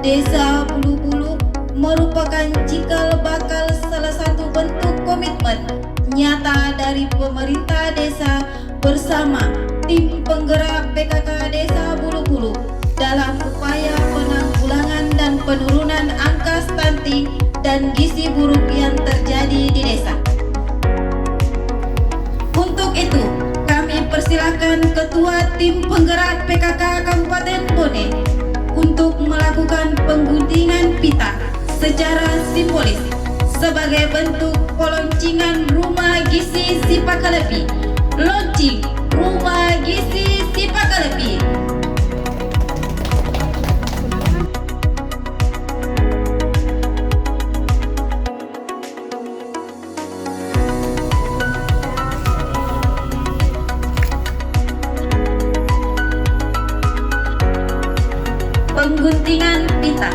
Desa Bulu-Bulu merupakan cikal bakal salah satu bentuk komitmen nyata dari pemerintah desa bersama tim penggerak PKK Desa Bulu-Bulu dalam upaya penanggulangan dan penurunan angka stunting dan gizi buruk yang terjadi di desa. Untuk itu, kami persilahkan Ketua Tim Penggerak PKK Kabupaten Bone untuk melakukan pengguntingan pita secara simbolis sebagai bentuk peloncingan Rumah Gizi Sipakalepi. Launching Rumah Gizi Sipakalepi. Pengguntingan pita.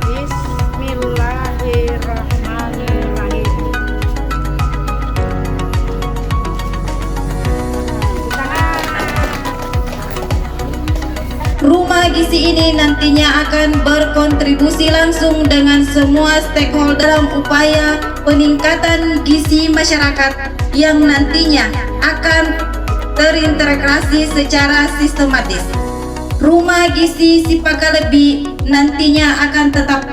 Bismillahirrahmanirrahim. Rumah gizi ini nantinya akan berkontribusi langsung dengan semua stakeholder dalam upaya peningkatan gizi masyarakat yang nantinya akan terintegrasi secara sistematis. Rumah Gizi Sipakalepi nantinya akan tetap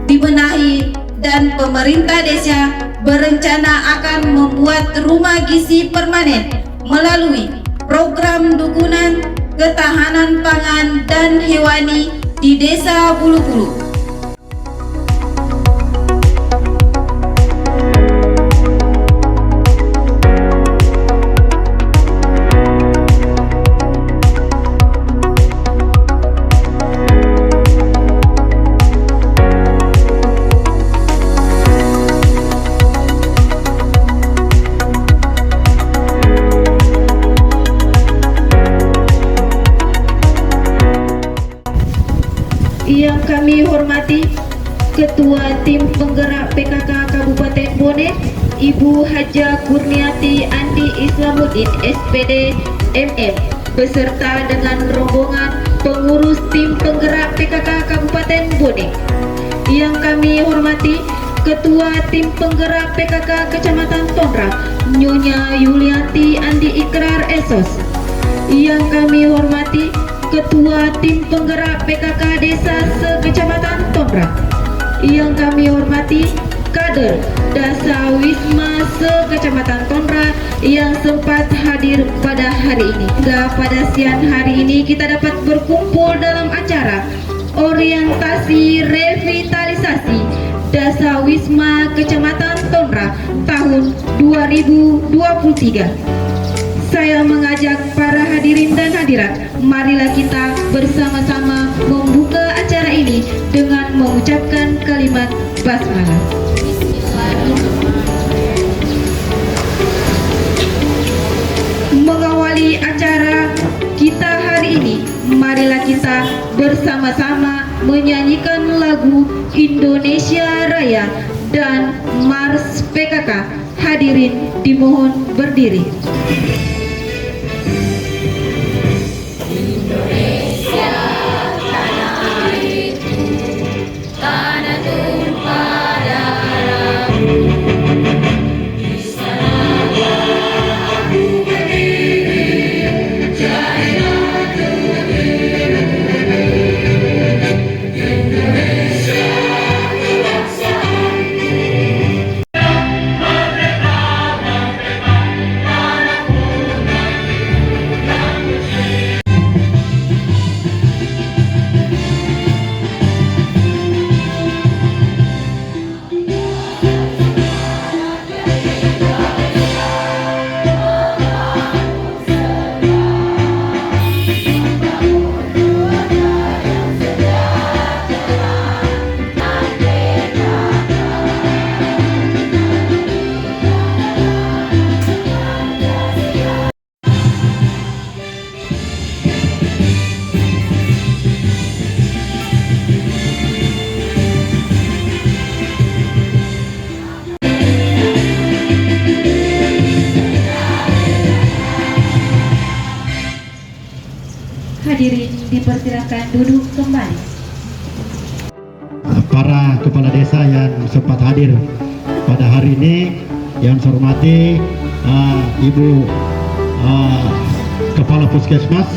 dibenahi dan pemerintah desa berencana akan membuat rumah gizi permanen melalui program dukungan ketahanan pangan dan hewani di Desa Bulu-Bulu. Yang kami hormati Ketua Tim Penggerak PKK Kabupaten Bone, Ibu Haja Kurniati Andi Islamuddin SPD MM, beserta dengan rombongan pengurus Tim Penggerak PKK Kabupaten Bone. Yang kami hormati Ketua Tim Penggerak PKK Kecamatan Tondra, Nyonya Yulianti Andi Ikrar Esos. Yang kami hormati Ketua Tim Penggerak PKK Desa se-Kecamatan Tondra. Yang kami hormati kader Dasa Wisma se-Kecamatan Tondra yang sempat hadir pada hari ini. Hingga pada siang hari ini kita dapat berkumpul dalam acara orientasi revitalisasi Dasa Wisma Kecamatan Tondra tahun 2023. Saya mengajak para hadirin dan hadirat, marilah kita bersama-sama membuka acara ini dengan mengucapkan kalimat basmalah. Mengawali acara kita hari ini, marilah kita bersama-sama menyanyikan lagu Indonesia Raya dan Mars PKK. Hadirin dimohon berdiri. Hadirin dipersilakan duduk kembali. para kepala desa yang sempat hadir pada hari ini, yang saya hormati Ibu Kepala Puskesmas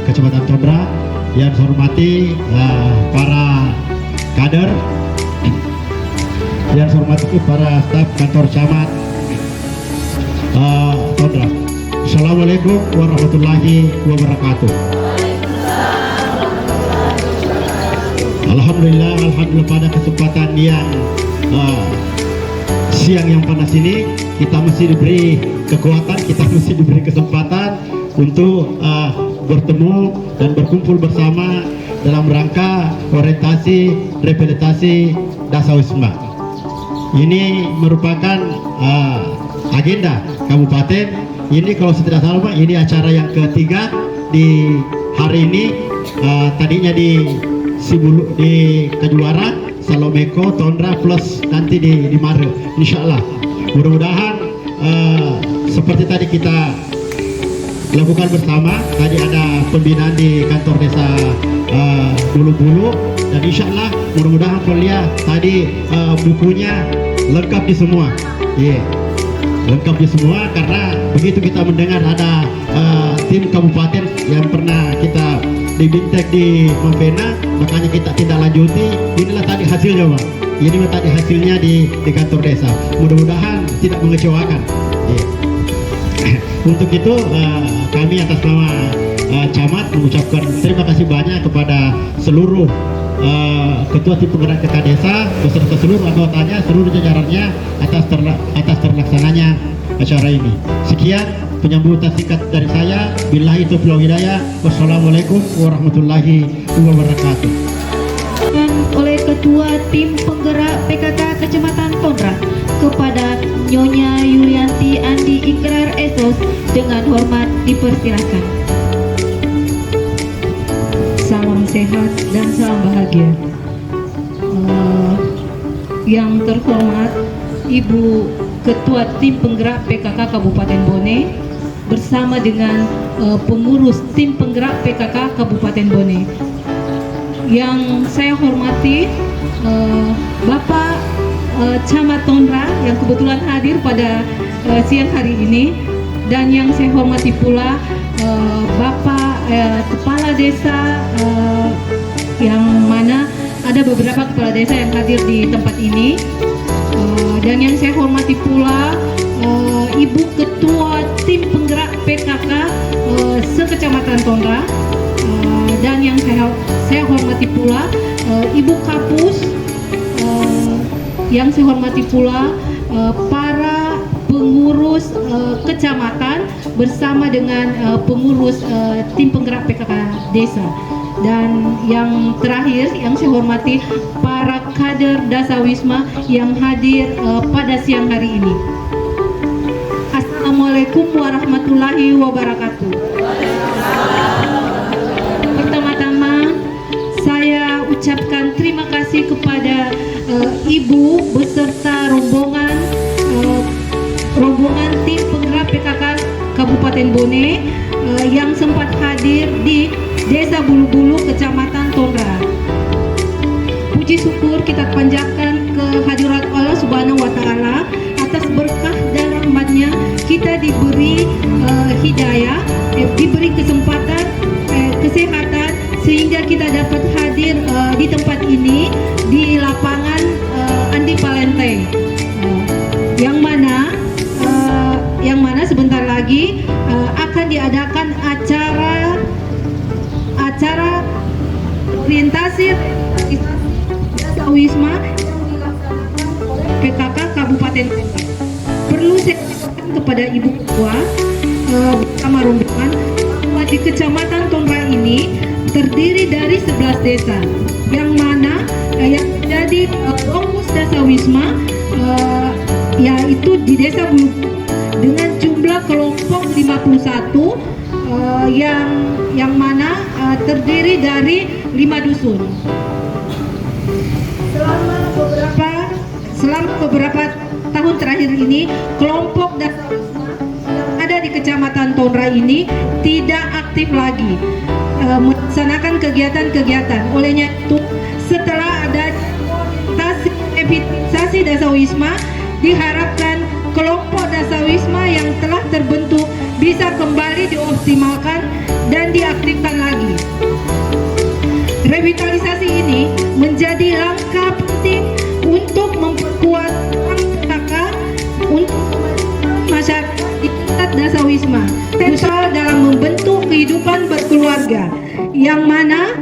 Kecamatan Tondra, yang saya hormati para kader, yang saya hormati para staf kantor camat Tondra. Assalamualaikum warahmatullahi wabarakatuh. Alhamdulillah pada kesempatan yang siang yang panas ini, kita mesti diberi kekuatan, kita mesti diberi kesempatan untuk bertemu dan berkumpul bersama dalam rangka orientasi rehabilitasi Dasawisma. Ini merupakan agenda kabupaten. Ini kalau tidak salah Pak, ini acara yang ketiga di hari ini. Tadinya di Sibulu, di Kejuara, Salomeko, Tondra, plus nanti di Mare, insya Allah. Mudah-mudahan seperti tadi kita lakukan bersama. Tadi ada pembinaan di kantor desa Bulu-Bulu, dan insya Allah mudah-mudahan kuliah tadi bukunya lengkap di semua. Lengkap di semua, karena begitu kita mendengar ada tim kabupaten yang pernah kita dibintek di Membena, makanya kita tidak lanjuti. Inilah tadi hasilnya Pak. Ini tadi hasilnya di kantor desa. Mudah-mudahan tidak mengecewakan. Untuk itu kami atas nama camat mengucapkan terima kasih banyak kepada seluruh ketua tim penggerak PK desa beserta seluruh anggotanya, seluruh jajarannya atas terlaksananya acara ini. Sekian penyambutan singkat dari saya. Billahi taufiq wal hidayah. Wassalamualaikum warahmatullahi wabarakatuh. Dan oleh Ketua Tim Penggerak PKK Kecamatan Tondra kepada Nyonya Yulianti Andi Ikrar Esos dengan hormat dipersilakan. Salam sehat dan salam bahagia. Yang terhormat Ibu Ketua Tim Penggerak PKK Kabupaten Bone bersama dengan pengurus Tim Penggerak PKK Kabupaten Bone. Yang saya hormati Bapak Camat Tondra yang kebetulan hadir pada siang hari ini, dan yang saya hormati pula Bapak Kepala Desa, yang mana ada beberapa kepala desa yang hadir di tempat ini, dan yang saya hormati pula Ibu Ketua Tim Penggerak PKK sekecamatan Tondra, dan yang saya hormati pula Ibu Kapus, yang saya hormati pula para pengurus kecamatan bersama dengan pengurus tim penggerak PKK desa, dan yang terakhir yang saya hormati para kader Dasawisma yang hadir pada siang hari ini. Assalamualaikum warahmatullahi wabarakatuh. Pertama-tama saya ucapkan terima kasih kepada Ibu beserta rombongan tim penggerak PKK Kabupaten Bone yang sempat hadir di Desa Bulu-Bulu, Kecamatan Tondra. Puji syukur kita panjatkan kehadirat Allah Subhanahu wa Ta'ala atas berkah dan rahmatnya kita diberi hidayah, diberi kesempatan, kesehatan, sehingga kita dapat hadir di tempat ini di lapangan Andi Palente, yang mana sebentar lagi akan diadakan acara orientasi Dasawisma yang dilaksanakan oleh PKK Kabupaten Tondra. Perlu saya katakan kepada Ibu Ketua bersama rombongan bahwa di Kecamatan Tondra ini terdiri dari 11 desa, yang mana yang menjadi fokus Dasawisma yaitu di Desa Bulu dengan jumlah kelompok 51 yang mana terdiri dari 5 dusun. Selama beberapa tahun terakhir ini, kelompok Dasawisma yang ada di Kecamatan Tondra ini tidak aktif lagi melaksanakan kegiatan-kegiatan. Olehnya itu, setelah ada dasawisma, diharapkan kelompok dasawisma yang telah terbentuk bisa kembali dioptimalkan dan diaktifkan lagi. Revitalisasi ini menjadi langkah penting untuk memperkuat PKK untuk masyarakat di tingkat dasawisma, sentral dalam membentuk kehidupan berkeluarga, yang mana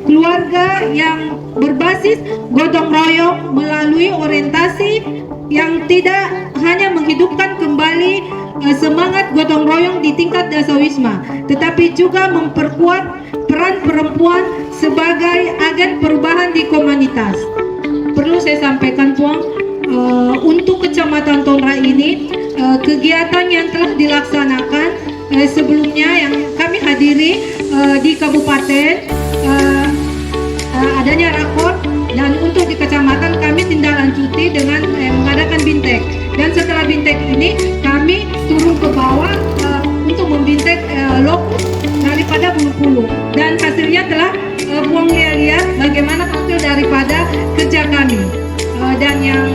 keluarga yang berbasis gotong royong melalui orientasi yang tidak hanya menghidupkan kembali semangat gotong royong di tingkat dasawisma, tetapi juga memperkuat peran perempuan sebagai agen perubahan di komunitas. Perlu saya sampaikan, Tuang, untuk Kecamatan Tonra ini kegiatan yang telah dilaksanakan sebelumnya yang kami hadiri di kabupaten, adanya rakor, dan untuk di kecamatan kami tindak lanjuti dengan mengadakan bintek, dan setelah bintek ini kami turun ke bawah untuk membintek lokus daripada bulu-bulu, dan hasilnya telah Puang lihat bagaimana hasil daripada kerja kami. Dan yang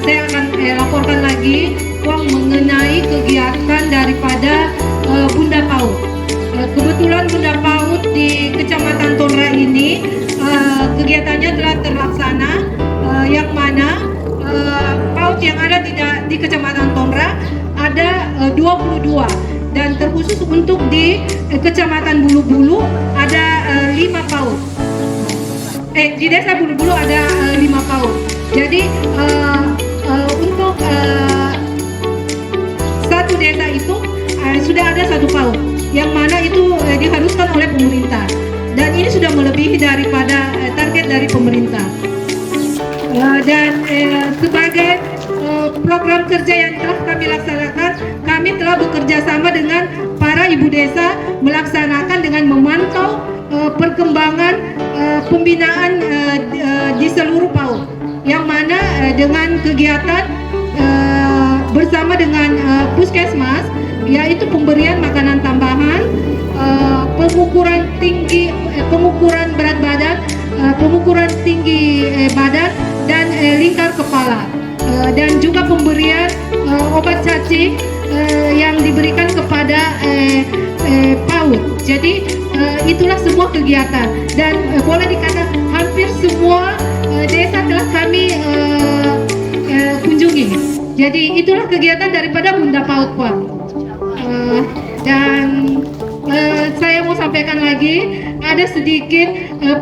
saya akan laporkan lagi Puang mengenai kegiatan daripada Bunda PAUD. Kebetulan Bunda PAUD di Kecamatan Tonra ini kegiatannya telah terlaksana, yang mana PAUD yang ada di Kecamatan Tonra ada 22, dan terkhusus untuk di Kecamatan Bulu-Bulu ada 5 PAUD. Di Desa Bulu-Bulu ada 5 PAUD. Jadi untuk satu desa itu sudah ada 1 PAUD, yang mana itu diharuskan oleh pemerintah, dan ini sudah melebihi daripada target dari pemerintah. Dan sebagai program kerja yang telah kami laksanakan, kami telah bekerja sama dengan para ibu desa melaksanakan dengan memantau perkembangan pembinaan di seluruh PAUD, yang mana dengan kegiatan bersama dengan Puskesmas, yaitu pemberian makanan tambahan, pengukuran berat badan, pengukuran tinggi badan dan lingkar kepala, dan juga pemberian obat cacing yang diberikan kepada PAUD. Jadi itulah semua kegiatan, dan boleh dikatakan hampir semua desa telah kami kunjungi. Jadi itulah kegiatan daripada Bunda PAUD, Pak. Dan saya mau sampaikan lagi, ada sedikit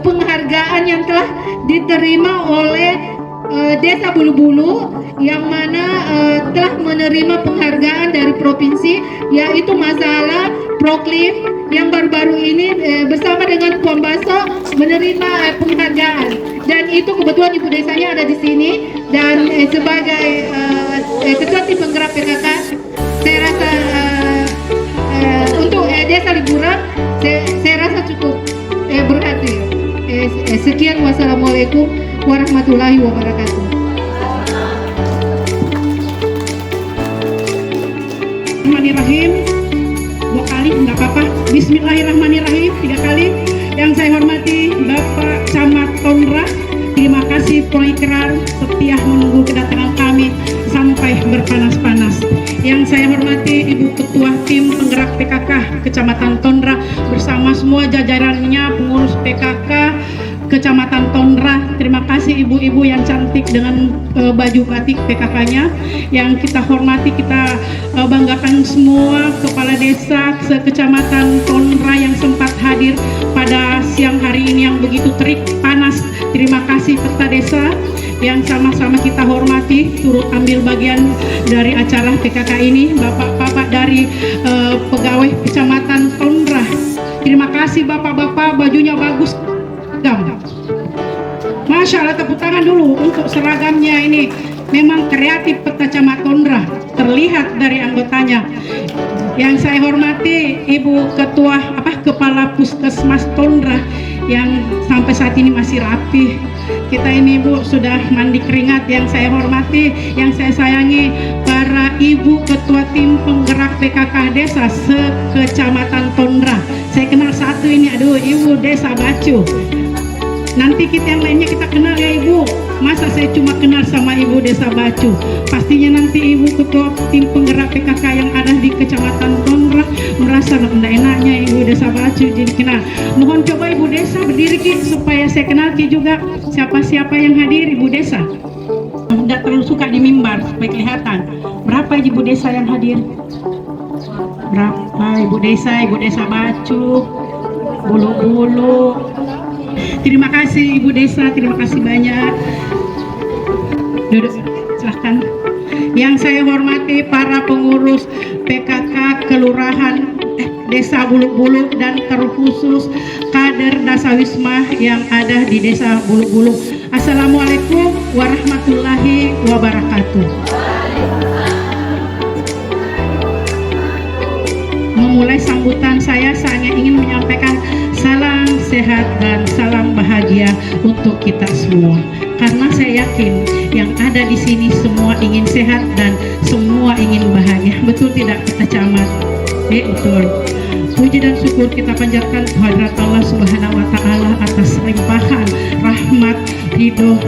penghargaan yang telah diterima oleh Desa Bulu-Bulu, yang mana telah menerima penghargaan dari provinsi, yaitu masalah proklim yang baru-baru ini bersama dengan Puang Baso menerima penghargaan, dan itu kebetulan ibu desanya ada di sini, dan sebagai ketua tim penggerak PKK, saya rasa untuk desa liburan saya rasa cukup berhasil. Sekian, wassalamualaikum warahmatullahi wabarakatuh. Bismillahirrahmanirrahim. 2 kali enggak apa-apa. Bismillahirrahmanirrahim 3 kali. Yang saya hormati Bapak Camat Tonra, terima kasih proikrar setia menunggu kedatangan kami sampai berpanas-panas. Yang saya hormati Ibu Ketua Tim Penggerak PKK Kecamatan Tonra bersama semua jajarannya, pengurus PKK Kecamatan Tonra. Terima kasih ibu-ibu yang cantik dengan baju batik PKK-nya. Yang kita hormati, kita banggakan semua kepala desa se-Kecamatan Tonra yang sempat hadir pada siang hari ini yang begitu terik panas. Terima kasih peserta desa yang sama-sama kita hormati turut ambil bagian dari acara PKK ini. Bapak-bapak dari pegawai Kecamatan Tonra, terima kasih bapak-bapak, bajunya bagus. Masya Allah, tepuk tangan dulu untuk seragamnya ini. Memang kreatif Peta Camat Tonra, terlihat dari anggotanya. Yang saya hormati Ibu Kepala Puskesmas Tonra yang sampai saat ini masih rapi. Kita ini Bu sudah mandi keringat. Yang saya hormati, yang saya sayangi para Ibu Ketua Tim Penggerak PKK Desa se-Kecamatan Tonra. Saya kenal satu ini, aduh, Ibu Desa Bacu. Nanti kita yang lainnya kita kenal ya Ibu. Masa saya cuma kenal sama Ibu Desa Bacu? Pastinya nanti Ibu Ketua Tim Penggerak PKK yang ada di Kecamatan Tonrah merasa enaknya Ibu Desa Bacu jadi kenal. Mohon coba Ibu Desa berdiri Ki, supaya saya kenal Ki juga siapa-siapa yang hadir Ibu Desa. Tidak terlalu suka di mimbar supaya kelihatan. Berapa Ibu Desa yang hadir? Berapa Ibu Desa Bacu, Bulu-Bulu. Terima kasih Ibu Desa, terima kasih banyak. Duduk, silahkan. Yang saya hormati para pengurus PKK Kelurahan Desa Bulu-Bulu dan terkhusus kader Dasawisma yang ada di Desa Bulu-Bulu. Assalamualaikum warahmatullahi wabarakatuh. Memulai sambutan saya ingin menyampaikan salam sehat dan salam bahagia untuk kita semua. Karena saya yakin yang ada di sini semua ingin sehat dan semua ingin bahagia. Betul tidak kita camat? Betul. Puji dan syukur kita panjatkan kehadirat Allah Subhanahu wa taala atas limpahan rahmat ridho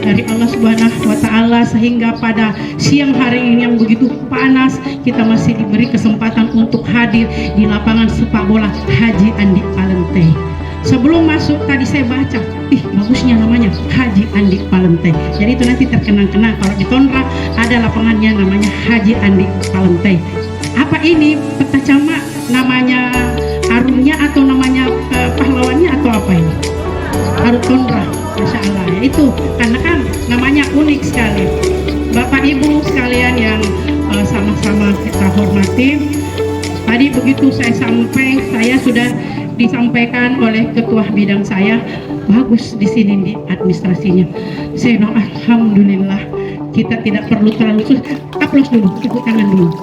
dari Allah Subhanahu wa taala sehingga pada siang hari ini yang begitu panas kita masih diberi kesempatan untuk hadir di lapangan sepak bola Haji Andi Palente. Sebelum masuk tadi saya baca, bagusnya namanya Haji Andi Palente. Jadi itu nanti terkenang-kenang kalau di Tonrah ada lapangannya namanya Haji Andi Palente. Apa ini peta camat? Namanya harumnya atau namanya pahlawannya atau apa ini? Harum Tonrah, Masya Allah ya, itu karena kan namanya unik sekali. Bapak Ibu sekalian yang sama-sama kita hormati, tadi begitu saya sudah disampaikan oleh ketua bidang saya, bagus di sini di administrasinya. Saya bilang alhamdulillah, kita tidak perlu terlalu aplaus dulu, tepuk tangan dulu.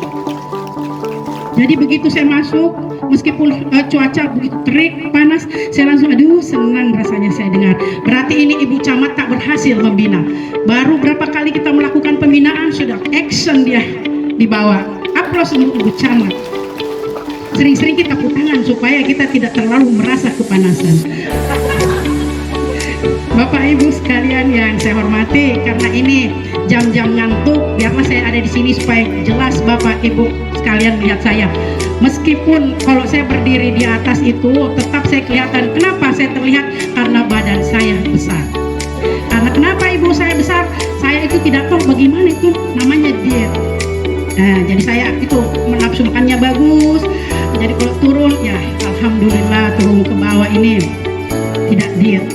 Jadi begitu saya masuk, meskipun cuaca begitu terik, panas, saya langsung senang rasanya saya dengar. Berarti ini Ibu Camat tak berhasil membina. Baru berapa kali kita melakukan pembinaan, sudah action dia dibawa. Aplaus untuk Ibu Camat. Sering-sering kita tepuk tangan supaya kita tidak terlalu merasa kepanasan. Bapak Ibu sekalian yang saya hormati, karena ini jam-jam ngantuk, biarlah saya ada di sini supaya jelas Bapak Ibu sekalian lihat saya. Meskipun kalau saya berdiri di atas itu tetap saya kelihatan. Kenapa saya terlihat? Karena badan saya besar. Karena kenapa Ibu saya besar? Saya itu tidak tahu bagaimana itu namanya diet. Nah, jadi saya itu menafsu makannya bagus. Jadi kalau turun ya alhamdulillah turun ke bawah ini tidak diet.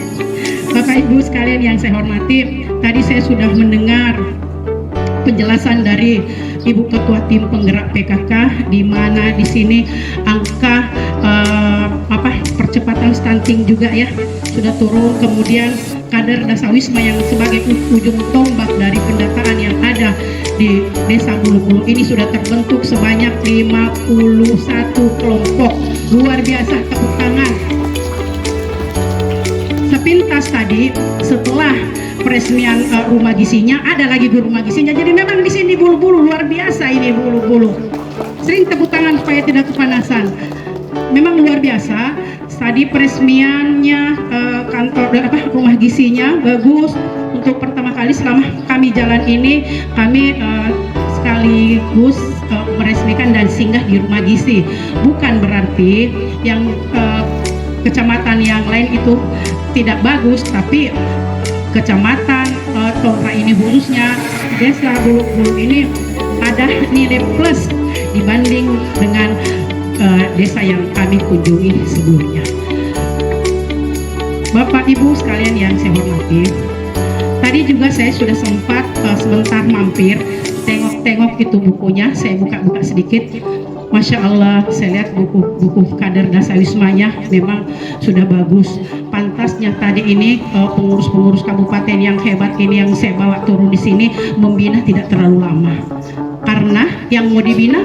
Bapak Ibu sekalian yang saya hormati, tadi saya sudah mendengar penjelasan dari Ibu Ketua Tim Penggerak PKK, di mana di sini angka percepatan stunting juga ya sudah turun. Kemudian kader Dasawisma yang sebagai ujung tombak dari pendataan yang ada di Desa Bulu-Bulu ini sudah terbentuk sebanyak 51 kelompok. Luar biasa, tepuk tangan. Sepintas tadi setelah peresmian rumah gisinya ada lagi guru rumah gisinya. Jadi memang di sini Bulu-Bulu luar biasa ini Bulu-Bulu. Sering tepuk tangan supaya tidak kepanasan. Memang luar biasa. Tadi peresmiannya kantor rumah gisinya bagus. Untuk pertama kali selama kami jalan ini kami sekaligus meresmikan dan singgah di rumah gizi. Bukan berarti yang kecamatan yang lain itu tidak bagus, tapi kecamatan Tonrah ini khususnya Desa Bulu-Bulu ini ada nilai plus dibanding dengan desa yang kami kunjungi sebelumnya. Bapak Ibu sekalian yang saya hormati, tadi juga saya sudah sempat sebentar mampir tengok-tengok itu bukunya, saya buka-buka sedikit. Masya Allah, saya lihat buku kader Dasawismanya memang sudah bagus. Pantasnya tadi ini pengurus-pengurus kabupaten yang hebat ini yang saya bawa turun di sini membina tidak terlalu lama. Karena yang mau dibina,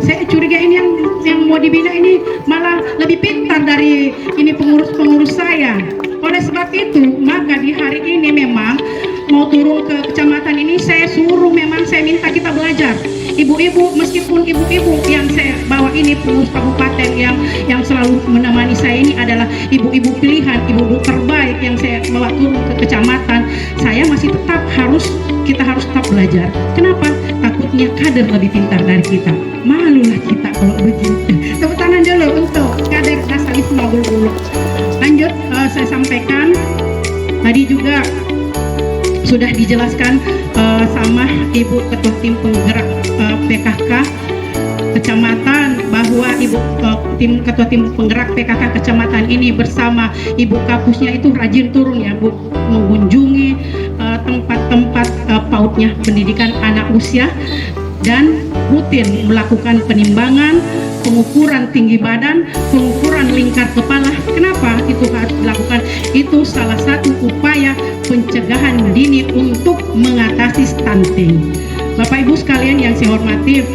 saya curiga ini yang mau dibina ini malah lebih pintar dari ini pengurus-pengurus saya. Oleh sebab itu, maka di hari ini memang mau turun ke kecamatan ini saya suruh, memang saya minta kita belajar. ibu-ibu, meskipun ibu-ibu yang saya bawa ini pengurus kabupaten yang selalu menemani saya ini adalah ibu-ibu pilihan, ibu-ibu terbaik yang saya bawa turun ke kecamatan, saya masih kita harus tetap belajar. Kenapa? Takutnya kader lebih pintar dari kita. Malulah kita kalau begitu. Tepuk tangan dulu untuk kader Dasawisma Bulu-Bulu. Lanjut, saya sampaikan tadi juga sudah dijelaskan sama Ibu Ketua Tim Penggerak PKK Kecamatan bahwa Ketua Tim Penggerak PKK Kecamatan ini bersama Ibu Kapusnya itu rajin turun ya Bu, mengunjungi tempat-tempat pautnya pendidikan anak usia dan rutin melakukan penimbangan, pengukuran tinggi badan, pengukuran lingkar kepala. Kenapa itu harus dilakukan? Itu salah satu upaya pencegahan dini untuk mengatasi stunting. Bapak Ibu sekalian yang saya hormati,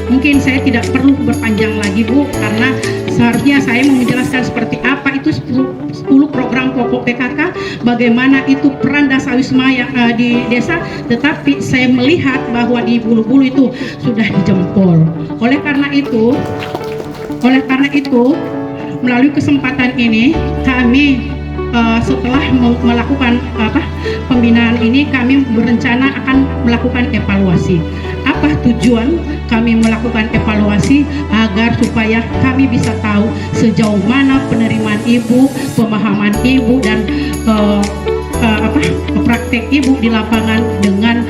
mungkin saya tidak perlu berpanjang lagi Bu, karena seharusnya saya mau menjelaskan seperti apa itu 10 program pokok PKK, bagaimana itu peran Dasawisma di desa, tetapi saya melihat bahwa di Bulu-Bulu itu sudah dijempol. Oleh karena itu melalui kesempatan ini kami setelah melakukan pembinaan ini, kami berencana akan melakukan evaluasi. Apa tujuan kami melakukan evaluasi? Agar supaya kami bisa tahu sejauh mana penerimaan ibu, pemahaman ibu, dan praktek ibu di lapangan dengan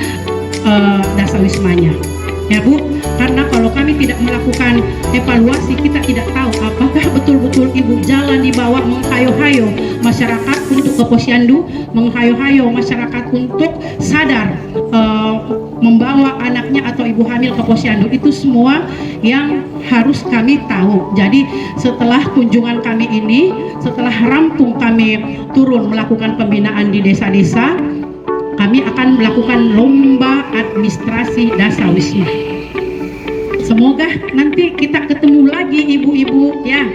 Dasawismanya. Ya Bu, karena kalau kami tidak melakukan evaluasi, kita tidak tahu apakah betul-betul ibu jalan di bawah menghayo-hayo masyarakat untuk ke posyandu, menghayo-hayo masyarakat untuk sadar membawa anaknya atau ibu hamil ke posyandu. Itu semua yang harus kami tahu. Jadi setelah kunjungan kami ini, setelah rampung kami turun melakukan pembinaan di desa-desa, kami akan melakukan lomba administrasi Dasawisma. Semoga nanti kita ketemu lagi ibu-ibu ya.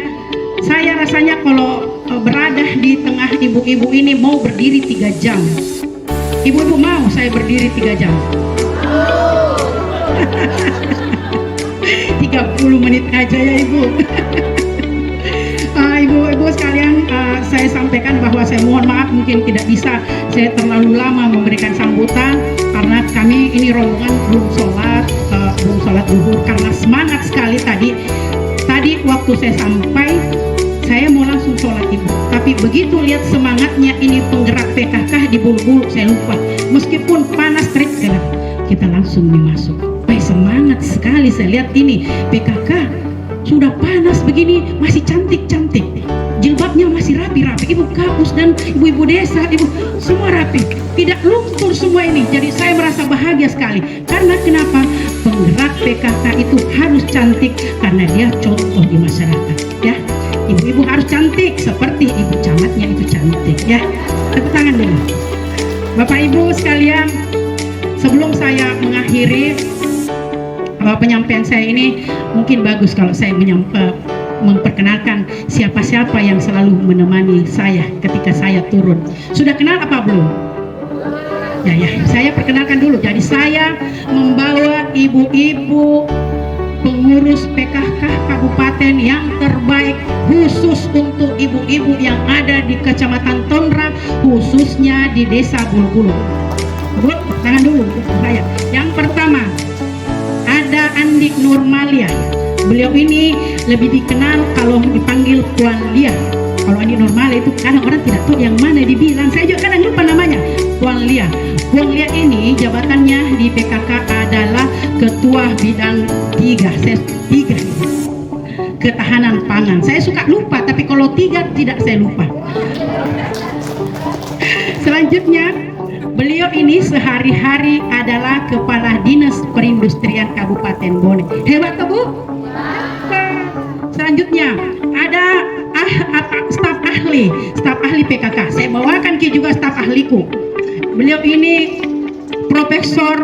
Saya rasanya kalau berada di tengah ibu-ibu ini mau berdiri 3 jam. Ibu-ibu mau saya berdiri 3 jam? 30 menit aja ya Ibu. Ibu-ibu sekalian, saya sampaikan bahwa saya mohon maaf mungkin tidak bisa saya terlalu lama memberikan sambutan karena kami ini rombongan belum sholat zuhur, karena semangat sekali tadi waktu saya sampai saya mau langsung sholat Ibu, tapi begitu lihat semangatnya ini penggerak PKK di Bulu-Bulu, saya lupa meskipun panas terik kita langsung masuk. Semangat sekali saya lihat ini PKK sudah panas begini masih cantik-cantik, jilbabnya masih rapi-rapi, ibu kapus dan ibu-ibu desa, ibu semua rapi, tidak luntur semua ini. Jadi saya merasa bahagia sekali. Karena kenapa? Penggerak PKK itu harus cantik karena dia contoh di masyarakat ya. Ibu-ibu harus cantik seperti ibu camatnya itu cantik ya. Tepuk tangan dulu. Bapak Ibu sekalian, sebelum saya mengakhiri penyampaian saya ini, mungkin bagus kalau saya memperkenalkan siapa-siapa yang selalu menemani saya ketika saya turun. Sudah kenal apa belum? Ya, saya perkenalkan dulu. Jadi saya membawa ibu-ibu pengurus PKK Kabupaten yang terbaik khusus untuk ibu-ibu yang ada di Kecamatan Tondra, khususnya di Desa Bulu-Bulu. Bu, tangan dulu saya. Yang pertama ada Andi Nurmalia. Beliau ini lebih dikenal kalau dipanggil Puan Lia. Kalau Andi Nurmalia itu kadang orang tidak tahu yang mana dibilang. Saya juga kadang lupa namanya. Puan Lia. Puan Lia ini jabatannya di PKK adalah Ketua Bidang 3. Ketahanan pangan. Saya suka lupa, tapi kalau 3 tidak saya lupa. Selanjutnya, beliau ini sehari-hari adalah Kepala Dinas Perindustrian Kabupaten Bone. Hebat tuh Bu? Selanjutnya ada staf ahli PKK. Saya bawakan juga staf ahliku. Beliau ini Profesor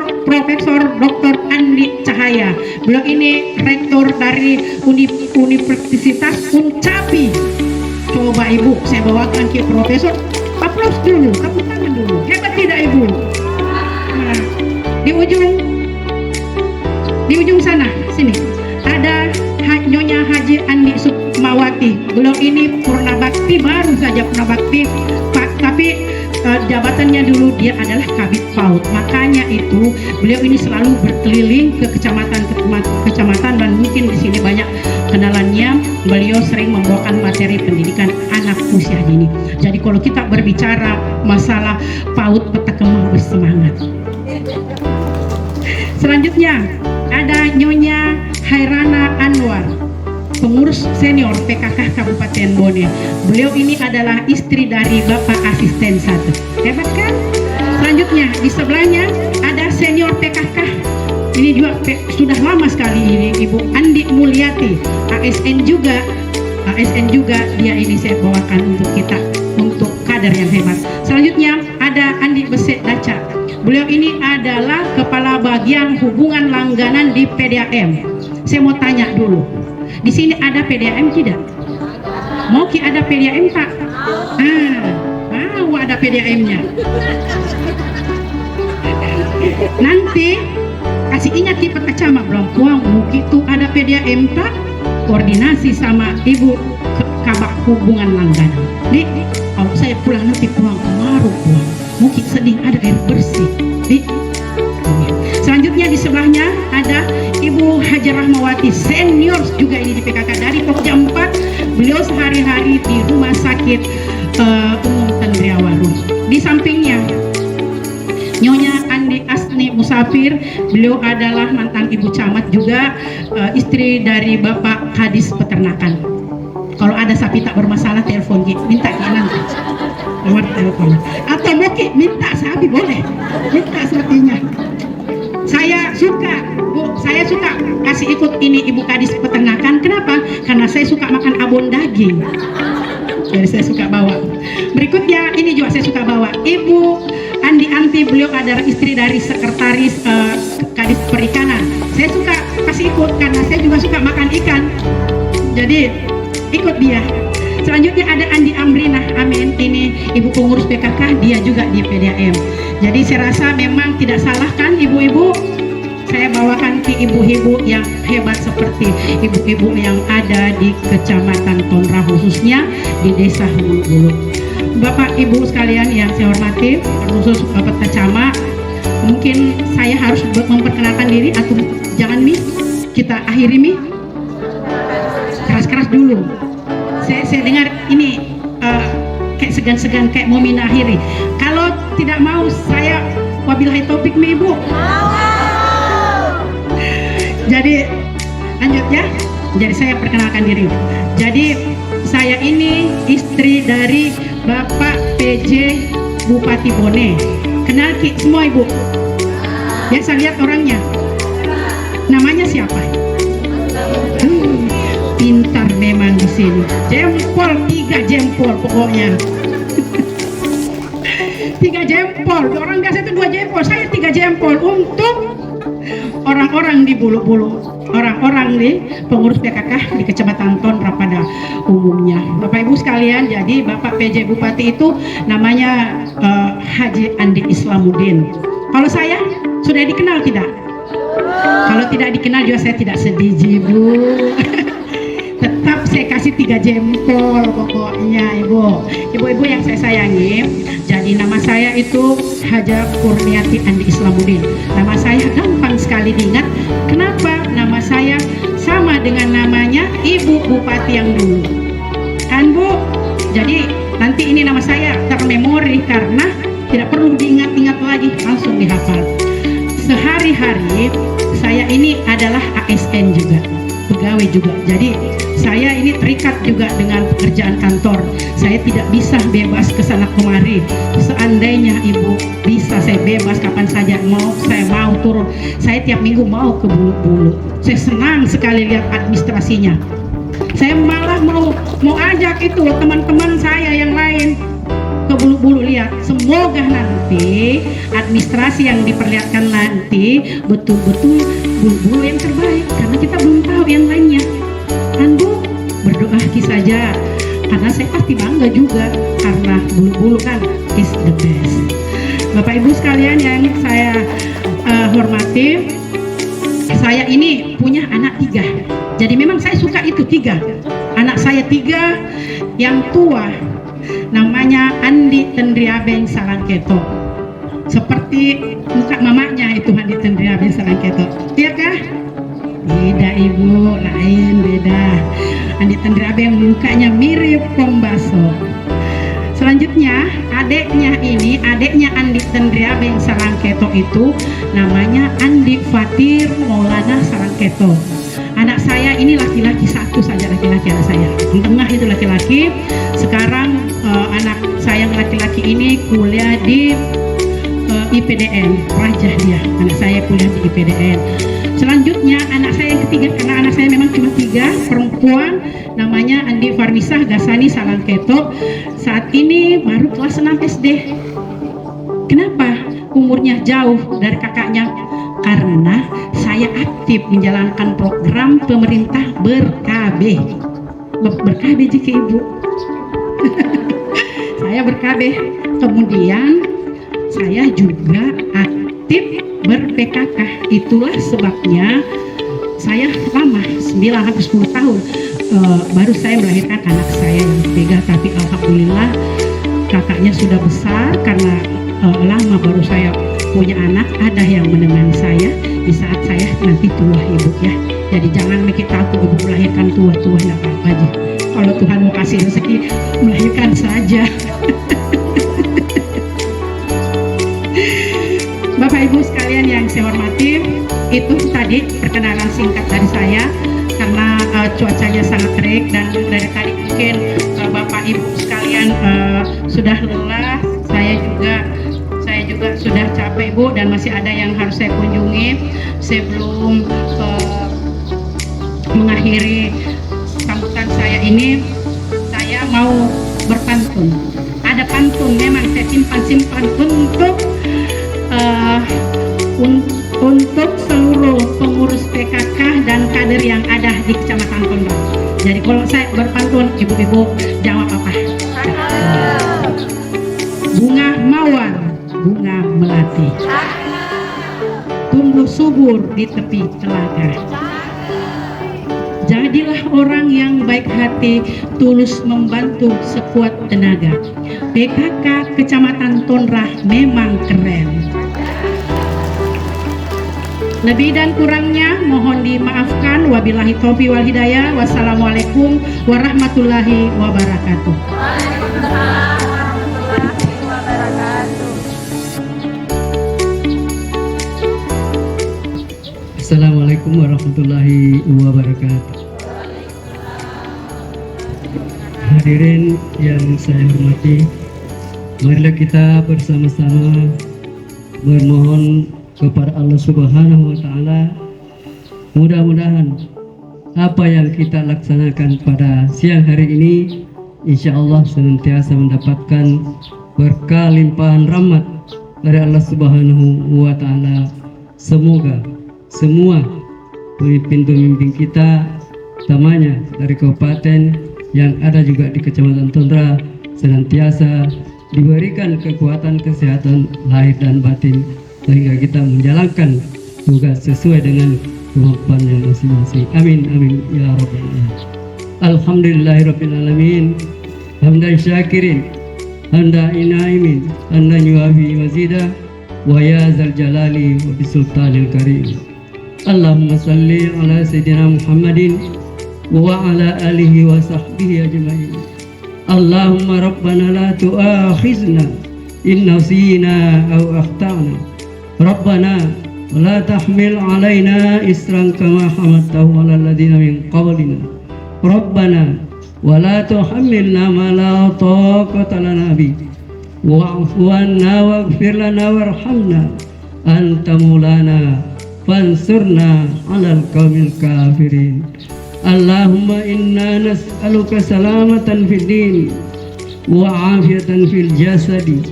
Dr. Andi Cahaya. Beliau ini rektor dari Universitas Uncapi. Coba Ibu, saya bawakan ke Profesor. Aplaus dulu, tepuk tangan dulu. Hebat tidak Ibu? Nah, di ujung Herawati. Beliau ini purna bakti, baru saja purna bakti, Pak, tapi jabatannya dulu dia adalah Kabid PAUD. Makanya itu beliau ini selalu berkeliling ke kecamatan dan mungkin di sini banyak kenalannya. Beliau sering membawakan materi pendidikan anak usia dini. Jadi kalau kita berbicara masalah PAUD Peta Kemang bersemangat. Selanjutnya ada Nyonya Hairana Anwar, pengurus senior PKK Kabupaten Bone. Beliau ini adalah istri dari Bapak Asisten 1. Hebat kan? Selanjutnya di sebelahnya ada senior PKK. Ini juga sudah lama sekali ini, Ibu Andi Mulyati, ASN juga. ASN juga dia ini saya bawakan untuk kita, untuk kader yang hebat. Selanjutnya ada Andi Besek Daca. Beliau ini adalah Kepala Bagian Hubungan Langganan di PDAM. Saya mau tanya dulu, di sini ada PDAM tidak? Mau ki ada PDAM tak? Mau ada PDAM-nya. Nanti kasih ingat di peta camat belum? Puang, begitu ada PDAM tak? Koordinasi sama Ibu Kabak Hubungan Langganan. Dik, kalau saya pulang nanti puang kemaru puang. Mungkin sedih ada air bersih. Dik. Selanjutnya di sebelahnya ada Ibu Haji Rahmawati, senior juga ini di PKK dari Pokja 4. Beliau sehari-hari di Rumah Sakit Umum Tandriawaru. Di sampingnya Nyonya Andi Asni Musafir, beliau adalah mantan Ibu Camat juga, istri dari Bapak Kadis Peternakan. Kalau ada sapi tak bermasalah telepon minta nanti nomor telepon, atau mau minta sapi boleh, minta sapinya. Saya suka, Bu, saya suka kasih ikut ini Ibu Kadis Peternakan. Kenapa? Karena saya suka makan abon daging. Jadi saya suka bawa. Berikutnya ini juga saya suka bawa Ibu Andi Anti, beliau adalah istri dari sekretaris Kadis Perikanan. Saya suka kasih ikut karena saya juga suka makan ikan. Jadi ikut dia. Selanjutnya ada Andi Amrina, amin. Ini Ibu pengurus PKK, dia juga di PDAM. Jadi saya rasa memang tidak salah kan ibu-ibu. Saya bawakan ke ibu-ibu yang hebat seperti ibu-ibu yang ada di Kecamatan Tonra, khususnya di Desa Hulu-Hulu. Bapak Ibu sekalian yang saya hormati, khusus Bapak Camat, mungkin saya harus memperkenalkan diri atau jangan Mi? Kita akhiri Mi? Keras-keras dulu. Saya dengar ini kayak segan-segan, kayak mau akhiri. Kalau tidak mau saya wabillahi taufik Mi Ibu. Jadi lanjut ya. Jadi saya perkenalkan diri. Jadi saya ini istri dari Bapak PJ Bupati Bone. Kenal ki semua Ibu? Biasa lihat orangnya. Namanya siapa? Pintar memang di sini. Jempol, 3 jempol pokoknya. 3 jempol. Orang biasa itu 2 jempol. Saya 3 jempol untuk orang-orang di Bulu-Bulu, orang-orang di pengurus PKK di Kecamatan Tonra pada umumnya. Bapak Ibu sekalian, jadi Bapak PJ Bupati itu namanya Haji Andi Islamuddin. Kalau saya sudah dikenal tidak? Kalau tidak dikenal juga saya tidak sedih Bu. Tetap saya kasih 3 jempol pokoknya Ibu-ibu yang saya sayangi. Jadi nama saya itu Haja Kurniati Andi Islamuddin. Nama saya gampang sekali diingat. Kenapa? Nama saya sama dengan namanya Ibu Bupati yang dulu. Kan Bu? Jadi nanti ini nama saya termemori karena tidak perlu diingat-ingat lagi, langsung dihafal. Sehari-hari saya ini adalah ASN juga, pegawai juga. Jadi saya ini terikat juga dengan pekerjaan kantor. Saya tidak bisa bebas ke sana kemari. Seandainya Ibu bisa saya bebas kapan saja saya mau turun. Saya tiap minggu mau ke Bulu-Bulu. Saya senang sekali lihat administrasinya. Saya malah mau ajak itu teman-teman saya yang lain ke Bulu-Bulu lihat. Semoga nanti administrasi yang diperlihatkan nanti betul-betul Bulu-Bulu yang terbaik, karena kita belum tahu yang lainnya. Kan Bu, berdoa saja karena saya pasti bangga juga karena Bulu-Bulu kan is the best. Bapak Ibu sekalian yang saya hormati, saya ini punya anak 3. Jadi memang saya suka itu 3. Anak saya 3, yang tua namanya Andi Tendriabeng Salangketo. Seperti muka mamanya itu Andi Tendriabeng Salangketo. Iya kah? Beda ibu, lain beda. Andi Tendriabeng mukanya mirip Pembaso. Selanjutnya adiknya Andi Tendriabeng Salangketo itu namanya Andi Fatir Maulana Salangketo. Anak saya ini laki-laki, satu saja laki-laki anak saya. Yang tengah itu laki-laki. Sekarang anak saya yang laki-laki ini kuliah di IPDN, Rajah dia. Anak saya kuliah di IPDN. Selanjutnya anak saya yang ketiga, karena anak saya memang cuma 3, perempuan, namanya Andi Farmisah Gasani Salangketo. Saat ini baru kelas 6 SD. Kenapa umurnya jauh dari kakaknya? Karena saya aktif menjalankan program pemerintah ber-KB. Ber-KB jika ibu. Saya ber-KB. Kemudian saya juga aktif ber-PKK. Itulah sebabnya saya lama 9-10 tahun baru saya melahirkan anak saya yang ketiga. Tapi alhamdulillah kakaknya sudah besar, karena lama baru saya punya anak. Ada yang menemani saya di saat saya nanti tua ibu ya. Jadi jangan mikir takut ibu melahirkan tua-tua, enggak apa-apa aja. Kalau Tuhan mau kasih rezeki, melahirkan saja. Bapak Ibu sekalian yang saya hormati, itu tadi perkenalan singkat dari saya. Karena cuacanya sangat terik dan dari tadi mungkin Bapak Ibu sekalian sudah lelah, saya juga sudah capek Bu, dan masih ada yang harus saya kunjungi. Sebelum mengakhiri sambutan saya ini, saya mau berpantun. Ada pantun memang saya simpan untuk seluruh pengurus PKK dan kader yang ada di Kecamatan Tondra. Jadi kalau saya berpantun, ibu-ibu jawab apa? Bunga mawar, bunga melati, tumbuh subur di tepi telaga. Jadilah orang yang baik hati, tulus membantu sekuat tenaga. PKK Kecamatan Tondra memang keren. Lebih dan kurangnya mohon dimaafkan. Wabillahi taufiq wal hidayah. Wassalamualaikum warahmatullahi wabarakatuh. Assalamualaikum warahmatullahi wabarakatuh. Hadirin yang saya hormati, marilah kita bersama-sama bermohon kepada Allah Subhanahu wa Ta'ala, mudah-mudahan apa yang kita laksanakan pada siang hari ini insya Allah senantiasa mendapatkan berkah limpahan rahmat dari Allah Subhanahu wa Ta'ala. Semoga semua pemimpin-pemimpin kita, utamanya dari kabupaten yang ada juga di Kecamatan Tondra, senantiasa diberikan kekuatan kesehatan lahir dan batin, sehingga kita menjalankan tugas sesuai dengan kemampuannya masing-masing. Amin amin ya rabbal alamin. Alhamdulillahirabbil alamin. Hamdan syakirin, hamdan inaimin, hamdan yuafi mazida, wa ya zal jalali wa bisultanil karim. Allahumma salli ala sayyidina Muhammadin wa ala alihi wa sahbihi ajma'in. Allahumma rabbana la tu'akhizna in nasina aw akhtana. Rabbana la tahmil alaina isran kama hamaltahu ala alladziina min qablina. Rabbana wa la tuhammilna ma la taqata lana bih. Wa'fu 'anna waghfir lana warhamna anta maulana fansurna 'alal qaumil kafirin. Allahumma inna nas'aluka salamatan fid din wa 'afiyatan fil jasadi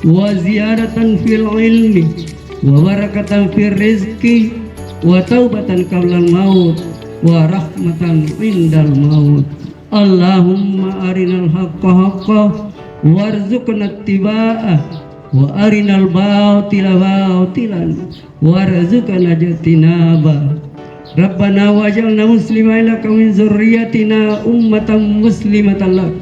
wa ziyadatan fil ilmi wa barakatan fil rizqi wa taubatan qablal maut wa rahmatan indal maut. Allahumma arinal haqqa haqqan warzuqna ittiba'ah wa arinal batila batilan warzuqna ijtinabah. Rabbana waj'alna muslimin laka min dzurriyyatina ummatan muslimatan lak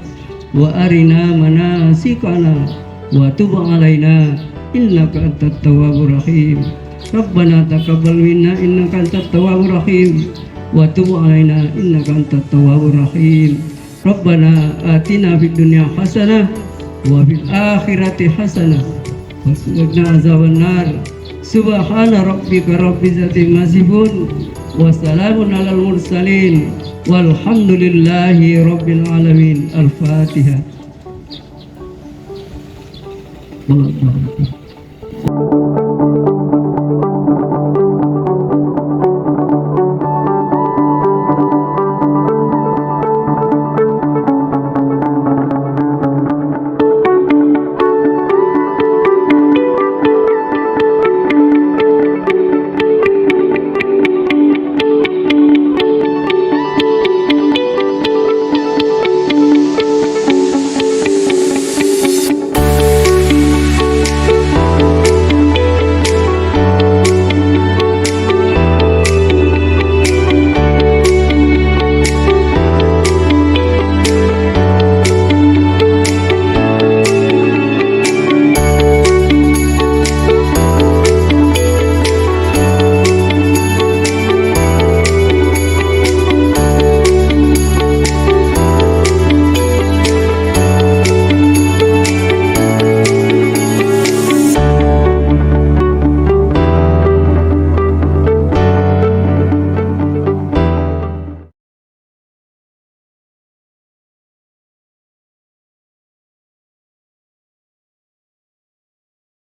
wa arina manasikana wa tub 'alaina innaka antat tawwabur rahim. Rabbana taqabbal minna innaka antat tawwabur rahim wa tub 'alaina innaka antat tawwabur rahim. Rabbana atina fid dunya hasanah wa fil akhirati hasanah wa qina azabannar. Subhana rabbika rabbil izzati amma yasifun wa salamun alal mursalin walhamdulillahi rabbil alamin. Al-Fatihah.